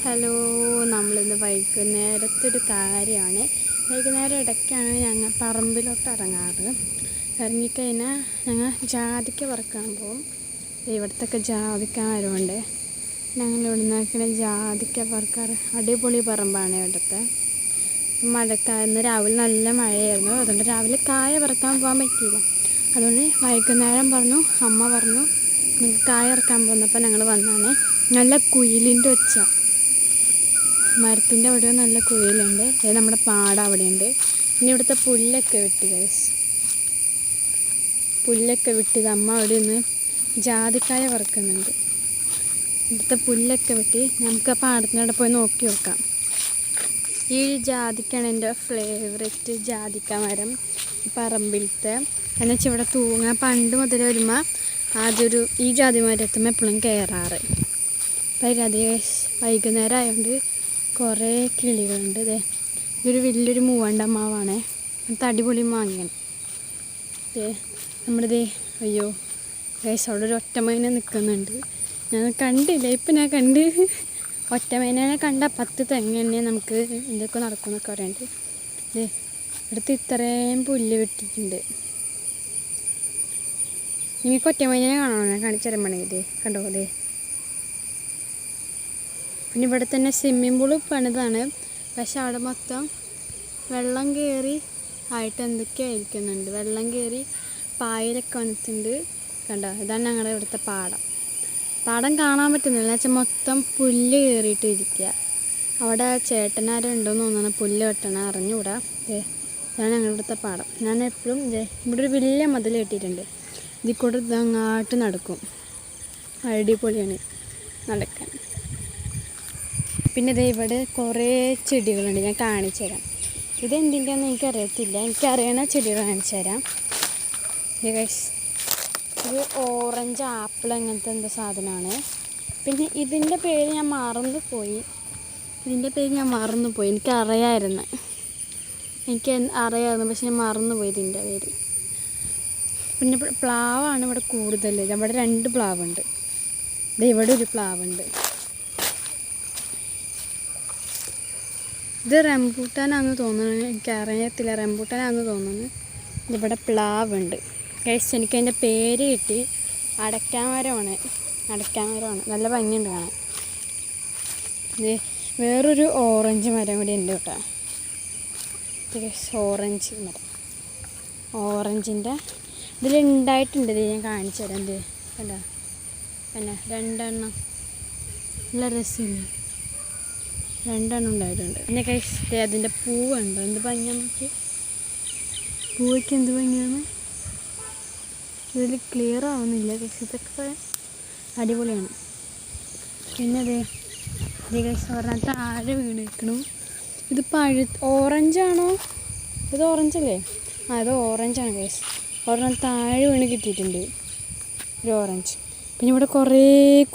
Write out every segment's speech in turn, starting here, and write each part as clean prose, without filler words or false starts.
Hello, നമ്മളിന്ന് വൈകുന്നേരത്തൊരു കാര്യമാണ്. വൈകുന്നേരം ഇടയ്ക്കാണ് ഞങ്ങൾ പറമ്പിലോട്ട് ഇറങ്ങാറ്. ഇറങ്ങിക്കഴിഞ്ഞാൽ ഞങ്ങൾ ജാതിക്ക പറിക്കാൻ പോകും. ഇവിടത്തൊക്കെ ജാതിക്ക മരമുണ്ട്. ഞങ്ങളിവിടെ നിന്നൊക്കെ ജാതിക്ക പറിക്കാറ്. അടിപൊളി പറമ്പാണ് ഇവിടുത്തെ. ഇന്ന് രാവിലെ നല്ല മഴയായിരുന്നു. അതുകൊണ്ട് രാവിലെ കായ പറിക്കാൻ പോകാൻ പറ്റിയില്ല. അതുകൊണ്ട് വൈകുന്നേരം അമ്മ പറഞ്ഞു നിങ്ങൾക്ക് കായ ഇറക്കാൻ പോകുന്നപ്പോൾ ഞങ്ങൾ വന്നാണ്. നല്ല കുയിലിൻ്റെ ഒച്ച, മരത്തിൻ്റെ അവിടെയോ നല്ല കുയിലുണ്ട്. നമ്മുടെ പാടം അവിടെയുണ്ട്. പിന്നെ ഇവിടുത്തെ പുല്ലൊക്കെ വെട്ടി പുല്ലൊക്കെ വെട്ടിയത് അമ്മ അവിടെ നിന്ന് ജാതിക്കായ വറുക്കുന്നുണ്ട്. ഇവിടുത്തെ പുല്ലൊക്കെ വെട്ടി നമുക്ക് ആ പാടത്തിനവിടെ പോയി നോക്കി നോക്കാം. ഈ ജാതിക്കാണ് എൻ്റെ ഫേവറേറ്റ് ജാതിക്ക മരം. പറമ്പിലത്തെ എന്നുവെച്ചാൽ ഇവിടെ തൂങ്ങാൻ പണ്ട് മുതൽ വരുമ്പോൾ ഈ ജാതി മരത്തുമ്പോൾ എപ്പോഴും കയറാറ്. വൈകുന്നേരം ആയതുകൊണ്ട് കുറേ കിളികളുണ്ട്. ഇതൊരു വലിയൊരു മൂവണ്ടമ്മാവാണ്. അടിപൊളി മാങ്ങയാണ്. നമ്മുടെ അയ്യോ ഗൈസ്, അവിടെ ഒരു ഒറ്റമൈന നിൽക്കുന്നുണ്ട്. ഞാൻ കണ്ടില്ല, ഇപ്പം ഞാൻ കണ്ട്. ഒറ്റമൈനനെ കണ്ട 10 തെങ്ങ് തന്നെ നമുക്ക് എന്തൊക്കെ നടക്കുമെന്നൊക്കെ പറയുന്നുണ്ട്. ഇവിടുത്തെ ഇത്രയും പുല്ല് വെട്ടിയിട്ടുണ്ട്. നിങ്ങൾക്ക് ഒറ്റമൈനനെ കാണണോ? ഞാൻ കാണിച്ചു തരാൻ വേണമെങ്കിൽ കണ്ടോ. പിന്നെ ഇവിടെ തന്നെ സ്വിമ്മിംഗ് പൂള് പണിതാണ്. പക്ഷെ അവിടെ മൊത്തം വെള്ളം കയറി ആയിട്ട് എന്തൊക്കെയോ ഇരിക്കുന്നുണ്ട്. വെള്ളം കയറി പായലൊക്കെ വന്നിട്ടുണ്ട്. കണ്ടോ, ഇതാണ് ഞങ്ങളുടെ ഇവിടുത്തെ പാടം കാണാൻ പറ്റുന്നില്ല. എന്നുവെച്ചാൽ മൊത്തം പുല്ല് കയറിയിട്ട് ഇരിക്കുക. അവിടെ ചേട്ടനാരും ഉണ്ടോയെന്ന് തോന്നുന്നു പുല്ല് വെട്ടണം, അറിഞ്ഞുകൂടാ. ഇതാണ് ഞങ്ങളുടെ ഇവിടുത്തെ പാടം. ഞാൻ എപ്പോഴും ഇവിടെ ഒരു വലിയ മതിൽ കെട്ടിയിട്ടുണ്ട്. ഇതിൽ കൂടെ അങ്ങോട്ട് നടക്കും. അടിപൊളിയാണ് നടക്കാൻ. പിന്നെ ഇവിടെ കുറേ ചെടികളുണ്ട്. ഞാൻ കാണിച്ചു തരാം. ഇതെന്തിൻ്റെയാണെന്ന് എനിക്കറിയത്തില്ല. എനിക്കറിയണ ചെടികൾ കാണിച്ചു തരാം. ഇത് ഓറഞ്ച് ആപ്പിൾ അങ്ങനത്തെ എന്തോ സാധനമാണ്. പിന്നെ ഇതിൻ്റെ പേര് ഞാൻ മറന്നുപോയി. എനിക്കറിയാമായിരുന്നു. പക്ഷെ ഞാൻ മറന്നുപോയി ഇതിൻ്റെ പേര്. പിന്നെ പ്ലാവാണ് ഇവിടെ കൂടുതൽ. ഇവിടെ 2 പ്ലാവുണ്ട്. ഇവിടെ ഒരു പ്ലാവുണ്ട്. ഇത് റംബൂട്ടാനാണെന്ന് തോന്നുന്നു. എനിക്കറിയത്തില്ല, റംബൂട്ടാനാണെന്ന് തോന്നുന്നു. ഇവിടെ പ്ലാവുണ്ട്. എനിക്കതിൻ്റെ പേര് കിട്ടി. അടയ്ക്കാമരമാണ്. നല്ല ഭംഗിയുണ്ട് കാണാൻ. വേറൊരു ഓറഞ്ച് മരം കൂടി ഉണ്ട് കേട്ടോ. ഓറഞ്ച് മരം. ഓറഞ്ചിൻ്റെ ഇതിലുണ്ടായിട്ടുണ്ട്. ഞാൻ കാണിച്ചു തരാം. കണ്ടോ, പിന്നെ 2 എണ്ണം. നല്ല രസമില്ല, 2 എണ്ണം ഉണ്ടായിട്ടുണ്ട്. പിന്നെ അതിൻ്റെ പൂവുണ്ടോ, എന്ത് ഭംഗിയാന്ന് നോക്കി. പൂവയ്ക്ക് എന്ത് ഭംഗിയാണ്. ഇതിൽ ക്ലിയർ ആവുന്നില്ല. ഇതൊക്കെ അടിപൊളിയാണ്. പിന്നെ ഒരെണ്ണം താഴെ വീണ് നിൽക്കണു. ഇത് ഓറഞ്ചാണോ? ഇത് ഓറഞ്ചല്ലേ? ഇത് ഓറഞ്ചാണ് ഗൈസ്. ഒരെണ്ണം താഴെ വീണ് കിട്ടിയിട്ടുണ്ട്, ഒരു ഓറഞ്ച്. പിന്നെ ഇവിടെ കുറേ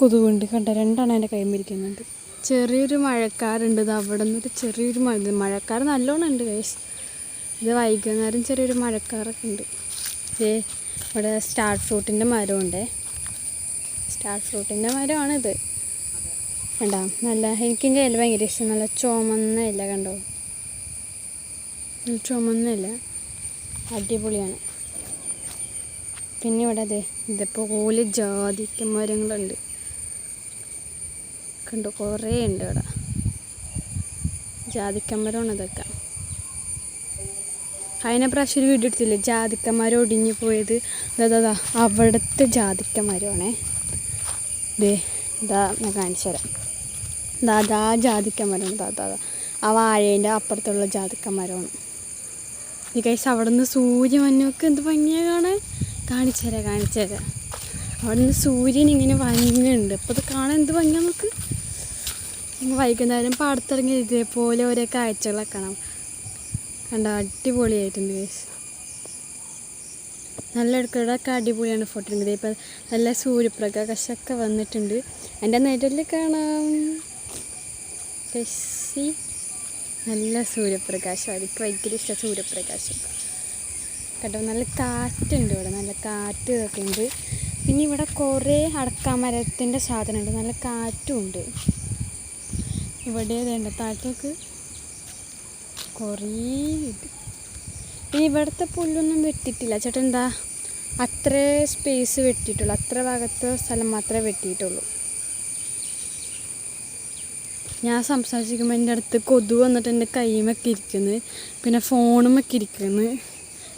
കൊതുകുണ്ട്. കണ്ടോ, 2 എണ്ണം എൻ്റെ കൈമിരിക്കുന്നുണ്ട്. ചെറിയൊരു മഴക്കാറുണ്ട്. ഇത് അവിടെ നിന്നൊരു ചെറിയൊരു മഴക്കാർ നല്ലോണം ഉണ്ട് ഗൈസ്. ഇത് വൈകുന്നേരം ചെറിയൊരു മഴക്കാറൊക്കെ ഉണ്ട്. ഇവിടെ സ്റ്റാർ ഫ്രൂട്ടിൻ്റെ മരമുണ്ട്. മരമാണിത്. കണ്ടോ, എനിക്കിൻ്റെ ഇല ഭയങ്കര ഇഷ്ടം. നല്ല ചുമന്ന ഇല കണ്ടോ, ചുമന്ന ഇല അടിപൊളിയാണ്. പിന്നെ ഇവിടെ ഇതുപോലെ ജാതിക്ക മരങ്ങളുണ്ട്. കണ്ടോ, കുറേ ഉണ്ട് ഇവിടെ. ജാതിക്കമരമാണ് ഇതൊക്കെ. അതിനെ പ്രാവശ്യം ഒരു വീഡിയോ എടുത്തില്ലേ, ജാതിക്കമരം ഒടിഞ്ഞു പോയത്. അവിടുത്തെ ജാതിക്കമരമാണേ. ഞാൻ കാണിച്ചു തരാം. ആ ജാതിക്കമരം ആ വാഴേൻ്റെ അപ്പുറത്തുള്ള ജാതിക്കമരമാണ്. ഈ കൈസ് അവിടെ നിന്ന് സൂര്യമഞ്ഞൊക്കെ എന്ത് ഭംഗിയാണ് കാണാൻ. കാണിച്ചു തരാം. അവിടെ നിന്ന് സൂര്യൻ ഇങ്ങനെ വന്നുണ്ട്. അപ്പോൾ അത് കാണാൻ എന്ത് ഭംഗിയാണ് നമുക്ക്. വൈകുന്നേരം പാടത്തിറങ്ങി ഇതേപോലെ ഓരോ കാഴ്ചകളൊക്കെ കാണാം. കണ്ടോ, അടിപൊളിയായിട്ടുണ്ട് ഗൈസ്. നല്ല ഇടയ്ക്കിടയൊക്കെ അടിപൊളിയാണ് ഫോട്ടോ എടുക്കുന്നത്. ഇപ്പം നല്ല സൂര്യപ്രകാശമൊക്കെ വന്നിട്ടുണ്ട്. എൻ്റെ നെറ്റിൽ കാണാം. നല്ല സൂര്യപ്രകാശം. എനിക്ക് ഭയങ്കര ഇഷ്ടം സൂര്യപ്രകാശം. കേട്ടോ, നല്ല കാറ്റുണ്ട് ഇവിടെ. നല്ല കാറ്റ് ഒക്കെ ഉണ്ട്. പിന്നെ ഇവിടെ കുറേ അടക്കാമരത്തിൻ്റെ സാധനമുണ്ട്. നല്ല കാറ്റും ഉണ്ട്. ഇവിടെ വേണ്ട താഴത്തേക്ക് കുറേ ഇത്. പിന്നെ ഇവിടുത്തെ പുല്ലൊന്നും വെട്ടിയിട്ടില്ല ചേട്ടാ. എന്താ അത്ര സ്പേസ് വെട്ടിയിട്ടുള്ളൂ, അത്ര ഭാഗത്തെ സ്ഥലം മാത്രമേ വെട്ടിയിട്ടുള്ളൂ. ഞാൻ സംസാരിക്കുമ്പോൾ എൻ്റെ അടുത്ത് കൊതു വന്നിട്ട് എൻ്റെ കൈമൊക്കെ ഇരിക്കുന്നു, പിന്നെ ഫോണുമൊക്കെ ഇരിക്കുന്നു.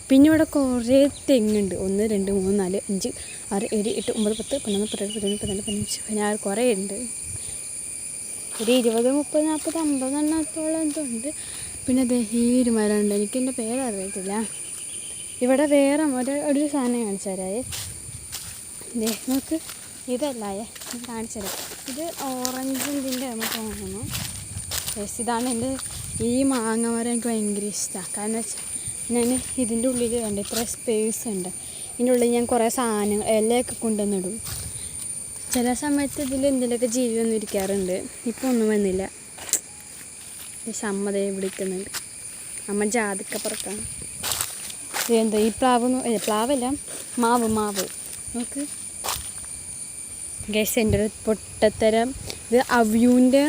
പിന്നെ ഇവിടെ കുറേ തെങ്ങുണ്ട്. 1 2 3 4 5 6 7 8 9 10 11 12 13 14 15 16 കുറേ ഉണ്ട്. ഒരു 20 30 40 50 എണ്ണത്തോളം എന്തുണ്ട്. പിന്നെ അതേ ഈ ഒരു മരം ഉണ്ട്, എനിക്ക് എൻ്റെ പേരറിയത്തില്ല. ഇവിടെ വേറെ ഒരു സാധനം കാണിച്ചു തരാമേ. നമുക്ക് ഇതല്ലായേ കാണിച്ചു തരാം. ഇത് ഓറഞ്ച് ഇതിൻ്റെ നമുക്ക് തോന്നുന്നു. ഇതാണ് എൻ്റെ ഈ മാങ്ങ മരം എനിക്ക് ഭയങ്കര ഇഷ്ടമാണ്. കാരണം വെച്ചാൽ ഞാൻ ഇതിൻ്റെ ഉള്ളിൽ കണ്ട് ഇത്ര സ്പേസ് ഉണ്ട്. ഇതിൻ്റെ ഉള്ളിൽ ഞാൻ കുറേ സാധനങ്ങൾ ഇലയൊക്കെ കൊണ്ടുവന്നിടും. ചില സമയത്ത് ഇതിൽ എന്തെങ്കിലുമൊക്കെ ജീവി വന്ന് ഇരിക്കാറുണ്ട്. ഇപ്പോൾ ഒന്നും വന്നില്ല. പക്ഷെ അമ്മ ദേ വിളിക്കുന്നുണ്ട്. അമ്മ ജാതിക്ക പുറത്താണ്. എന്താ ഈ പ്ലാവല്ല മാവ് നോക്ക് ഗൈസ്. എൻ്റെ ഒരു പൊട്ടത്തരം ഇത് അവ്യൂൻ്റെ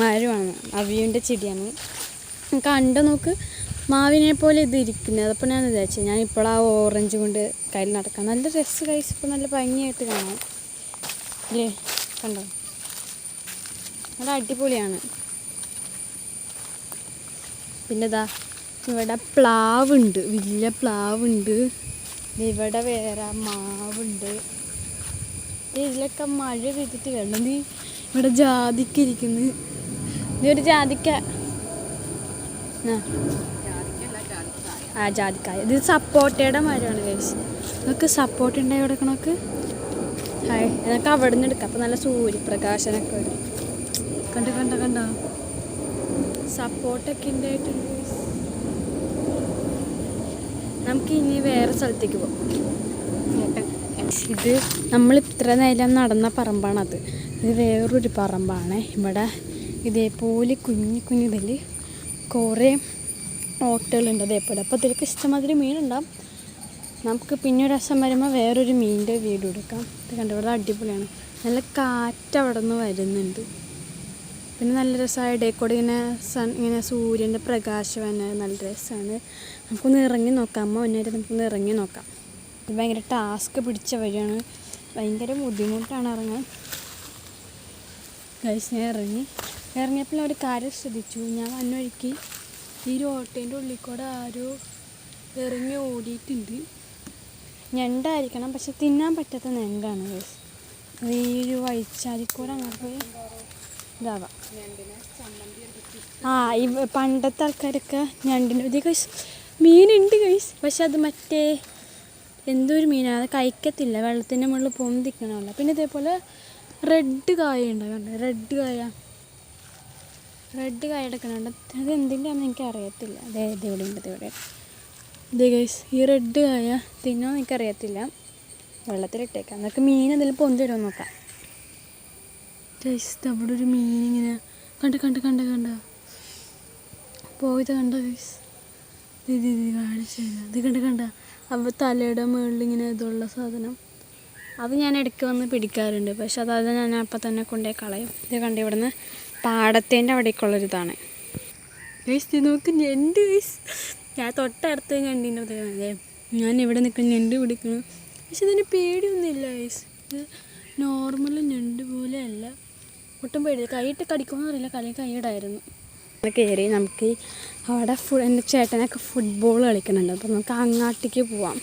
മരമാണ്, അവ്യൂൻ്റെ ചെടിയാണ്. കണ്ട നോക്ക് മാവിനെ പോലെ ഇത് ഇരിക്കുന്നത്. അപ്പോൾ ഞാൻ വിചാരിച്ചു ഞാൻ ഇപ്പോൾ ആ ഓറഞ്ച് കൊണ്ട് കയ്യിൽ നടക്കാം. നല്ല രസം ഗൈസ്. ഇപ്പോൾ നല്ല ഭംഗിയായിട്ട് കാണാം ഇല്ലേ, കണ്ടോ? നല്ല അടിപൊളിയാണ്. പിന്നെ ഇതാ ഇവിടെ പ്ലാവുണ്ട്, വലിയ പ്ലാവുണ്ട്. ഇവിടെ വേറെ മാവുണ്ട്. ഇതിലൊക്കെ മഴ പെയ്തിട്ട് കണ്ടോ നീ? ഇവിടെ ജാതിക്ക ഇരിക്കുന്നു. ഇതൊരു ജാതിക്ക, ജാതിക്കായ. ഇത് സപ്പോട്ടയുടെ മരമാണ് കഴിച്ച്. നമുക്ക് സപ്പോട്ട ഉണ്ടായി കൊടുക്കണമൊക്കെ എന്നൊക്കെ അവിടെ നിന്ന് എടുക്കാം. അപ്പോൾ നല്ല സൂര്യപ്രകാശനൊക്കെ വരും. കണ്ടോ സപ്പോട്ടൊക്കെ ഉണ്ടായിട്ടുണ്ട്. നമുക്ക് ഇനി വേറെ സ്ഥലത്തേക്ക് പോകാം. ഇത് നമ്മൾ ഇത്ര നേരം നടന്ന പറമ്പാണത്. ഇത് വേറൊരു പറമ്പാണ്. ഇവിടെ ഇതേപോലെ കുഞ്ഞിതിൽ കുറേ ഓട്ടകളുണ്ട് അതേപോലെ. അപ്പോൾ ഇതിലേക്ക് ഇഷ്ടമാതിരി മീനുണ്ടാവും. നമുക്ക് പിന്നെ ഒരു രസം വരുമ്പോൾ വേറൊരു മീനിൻ്റെ വീഡിയോ എടുക്കാം. ഇത് കണ്ടു ഇവിടെ അടിപൊളിയാണ്. നല്ല കാറ്റ് അവിടെ നിന്ന് വരുന്നുണ്ട്. പിന്നെ നല്ല രസമായ ഇടയ്ക്കൂടെ ഇങ്ങനെ സൂര്യൻ്റെ പ്രകാശം തന്നെ നല്ല രസമാണ്. നമുക്കൊന്ന് ഇറങ്ങി നോക്കാം. അമ്മ മുന്നേറ്റ് നമുക്കൊന്ന് ഇറങ്ങി നോക്കാം. ഇത് ഭയങ്കര ടാസ്ക് പിടിച്ച വഴിയാണ്, ഭയങ്കര ബുദ്ധിമുട്ടാണ് ഇറങ്ങാൻ. ഗൈസ് ഞാൻ ഇറങ്ങിയപ്പോൾ ഒരു കാര്യം ശ്രദ്ധിച്ചു. ഞാൻ വന്ന വഴിക്ക് ഈ ഒരു ഓട്ടേൻ്റെ ഉള്ളിൽ കൂടെ ആരോ ഇറങ്ങി ഓടിയിട്ടുണ്ട്. ഞണ്ടായിരിക്കണം, പക്ഷെ തിന്നാൻ പറ്റാത്ത ഞണ്ടാണ് ഗൈസ്. അത് ഈ ഒരു വഴിച്ചാലിക്കൂടെ അങ്ങോട്ട് പോയി ഇതാവാം. ഈ പണ്ടത്തെ ആൾക്കാരൊക്കെ ഞണ്ടിൻ്റെ ഇത് ഗൈസ് മീനുണ്ട് ഗൈസ്. പക്ഷെ അത് മറ്റേ എന്തോ ഒരു മീനാണ്, അത് കഴിക്കത്തില്ല. വെള്ളത്തിൻ്റെ മുകളിൽ പൊന്തിക്കണമല്ലോ. പിന്നെ ഇതേപോലെ റെഡ് കായ ഉണ്ടാകുന്നുണ്ട്. റെഡ് കായ എടുക്കണുണ്ട്. അത് എന്തിൻ്റെയാണെന്ന് എനിക്ക് അറിയത്തില്ല. ഇതെവിടെ ഇത് ഗൈസ് ഈ റെഡ് കായ തിന്നാൻ എനിക്കറിയത്തില്ല. വെള്ളത്തിലിട്ടേക്കാം. എന്നൊക്കെ മീൻ എന്തെങ്കിലും പൊന്തി വരുമോ നോക്കാം. ഗൈസ് അവിടെ ഒരു മീനിങ്ങനെ കണ്ട പോയത് കണ്ട ഗൈസ്. ഇത് കാണിച്ചത് കണ്ട അവ തലയുടെ മുകളിൽ ഇങ്ങനെ ഇതുള്ള സാധനം. അത് ഞാൻ ഇടയ്ക്ക് വന്ന് പിടിക്കാറുണ്ട്. പക്ഷെ അത് ഞാൻ അപ്പം തന്നെ കൊണ്ടുപോയി കളയും. ഇത് കണ്ട് ഇവിടുന്ന് പാടത്തേൻ്റെ അവിടേക്കുള്ളൊരിതാണ് ഗൈസ്. ഇത് നോക്ക് ഞണ്ട് ഗൈസ്. ഞാൻ തൊട്ടടുത്ത് ഞണ്ടിൻ്റെ അതെ ഞാൻ ഇവിടെ നിൽക്കുന്ന ഞണ്ട് പിടിക്കണം. പക്ഷെ ഇതിന് പേടിയൊന്നുമില്ല ഗൈസ്. ഇത് നോർമൽ ഞണ്ട് പോലെ അല്ല, ഒട്ടും പേടിയില്ല. കൈയിട്ട് കടിക്കുമെന്ന് അറിയില്ല, കൈയിടായിരുന്നു. കയറി നമുക്ക് അവിടെ എൻ്റെ ചേട്ടനൊക്കെ ഫുട്ബോൾ കളിക്കുന്നുണ്ട്. അപ്പോൾ നമുക്ക് അങ്ങാട്ടേക്ക് പോവാം.